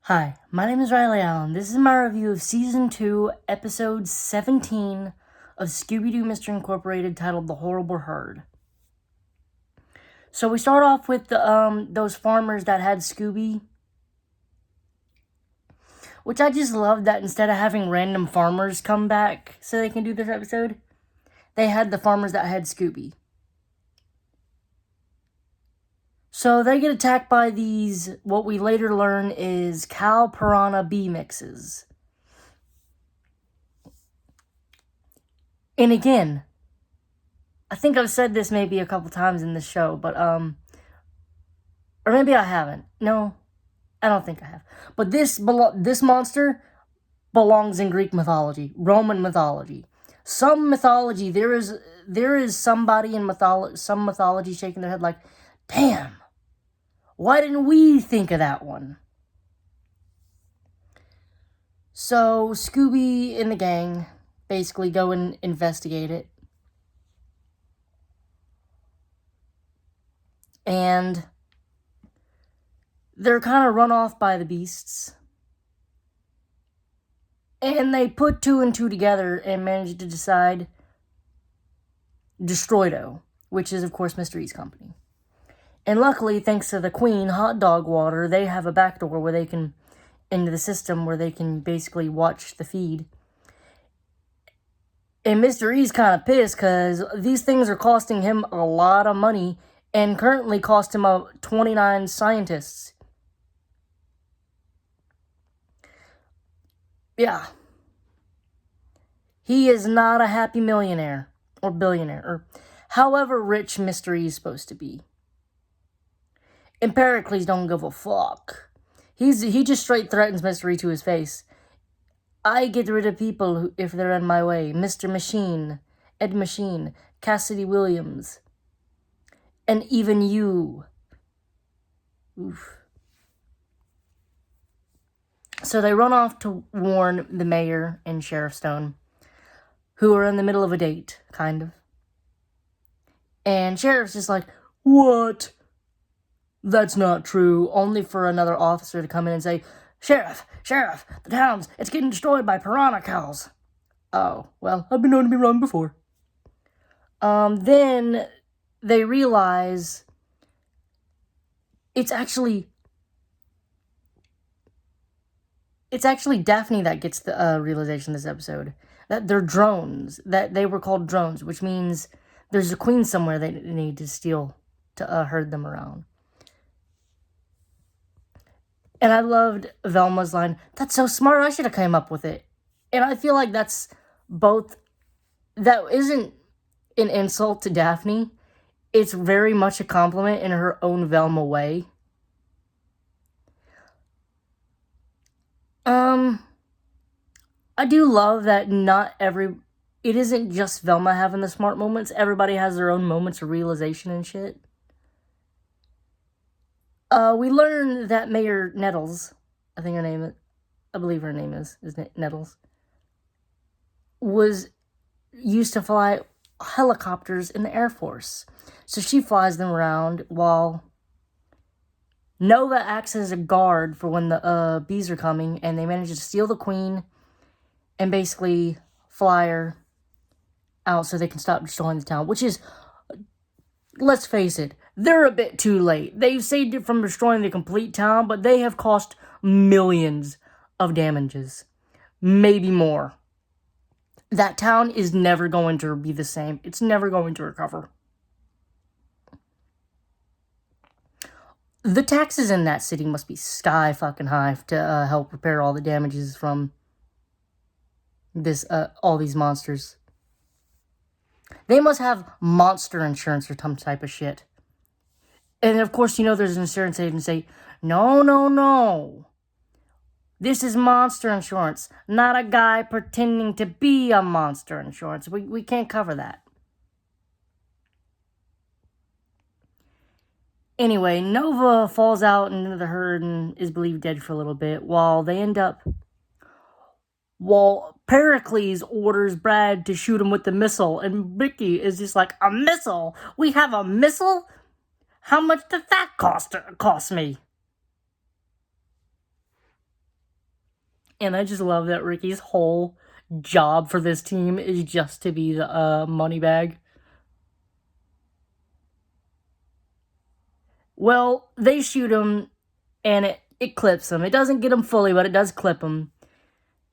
Hi, my name is Riley Allen. This is my review of Season 2, Episode 17 of Scooby-Doo Mystery Incorporated, titled The Horrible Herd. So we start off with those farmers that had Scooby, which I just love that instead of having random farmers come back so they can do this episode, they had the farmers that had Scooby. So they get attacked by these, what we later learn is cow piranha bee mixes. And again, I think I've said this maybe a couple times in this show, but, or maybe I haven't. No, I don't think I have. But this monster belongs in Greek mythology, Roman mythology. Some mythology, there is somebody in some mythology shaking their head like, damn, why didn't we think of that one? So Scooby and the gang basically go and investigate it. And they're kind of run off by the beasts. And they put two and two together and manage to decide Destroido, which is, of course, Mr. E's company. And luckily, thanks to the Queen, Hot Dog Water, they have a backdoor where they can, into the system, where they can basically watch the feed. And Mr. E's kind of pissed because these things are costing him a lot of money and currently cost him 29 scientists. Yeah. He is not a happy millionaire or billionaire or however rich Mr. E is supposed to be. And Pericles don't give a fuck. He just straight threatens Mr. E to his face. I get rid of people if they're in my way. Mr. Machine, Ed Machine, Cassidy Williams, and even you. Oof. So they run off to warn the mayor and Sheriff Stone, who are in the middle of a date, kind of. And Sheriff's just like, what? That's not true, only for another officer to come in and say, Sheriff, the town's, it's getting destroyed by piranha cows. Oh, well, I've been known to be wrong before. Then they realize it's actually Daphne that gets the realization this episode. That they're drones, that they were called drones, which means there's a queen somewhere they need to steal to herd them around. And I loved Velma's line, that's so smart, I should have come up with it. And I feel like that isn't an insult to Daphne. It's very much a compliment in her own Velma way. I do love that it isn't just Velma having the smart moments. Everybody has their own moments of realization and shit. We learn that Mayor Nettles, I believe her name is Nettles, was used to fly helicopters in the Air Force. So she flies them around while Nova acts as a guard for when the bees are coming, and they manage to steal the queen and basically fly her out so they can stop destroying the town, which is, let's face it, they're a bit too late. They've saved it from destroying the complete town, but they have cost millions of damages. Maybe more. That town is never going to be the same. It's never going to recover. The taxes in that city must be sky fucking high to help repair all the damages from all these monsters. They must have monster insurance or some type of shit. And of course, there's an insurance agent say, no. This is monster insurance, not a guy pretending to be a monster insurance. We can't cover that. Anyway, Nova falls out into the herd and is believed dead for a little bit, while Pericles orders Brad to shoot him with the missile, and Mickey is just like, a missile? We have a missile? How much did that cost me? And I just love that Ricky's whole job for this team is just to be the money bag. Well, they shoot him, and it clips him. It doesn't get him fully, but it does clip him.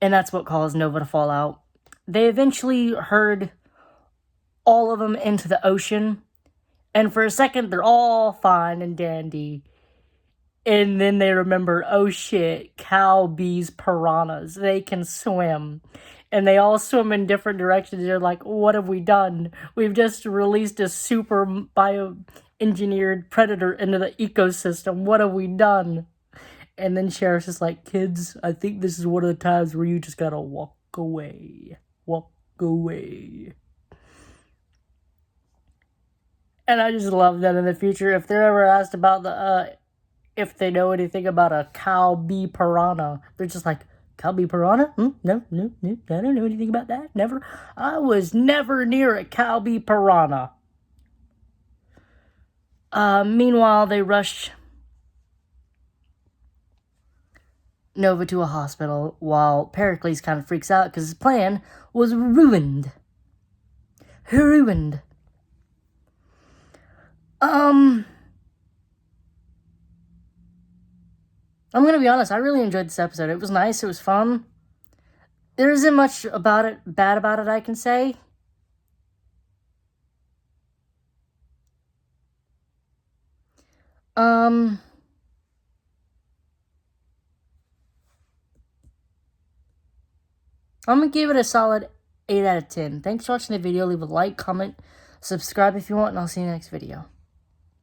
And that's what caused Nova to fall out. They eventually herd all of them into the ocean. And for a second, they're all fine and dandy. And then they remember, oh shit, cow, bees, piranhas. They can swim. And they all swim in different directions. They're like, what have we done? We've just released a super bioengineered predator into the ecosystem. What have we done? And then Sheriff's just like, kids, I think this is one of the times where you just gotta walk away. Walk away. And I just love that in the future, if they're ever asked about if they know anything about a cow bee piranha, they're just like, cow bee piranha? No, I don't know anything about that. Never. I was never near a cow bee piranha. Meanwhile, they rush Nova to a hospital while Pericles kind of freaks out because his plan was ruined. Ruined. I'm gonna be honest, I really enjoyed this episode. It was nice, it was fun. There isn't much bad about it I can say. I'm gonna give it a solid 8 out of 10. Thanks for watching the video. Leave a like, comment, subscribe if you want, and I'll see you in the next video.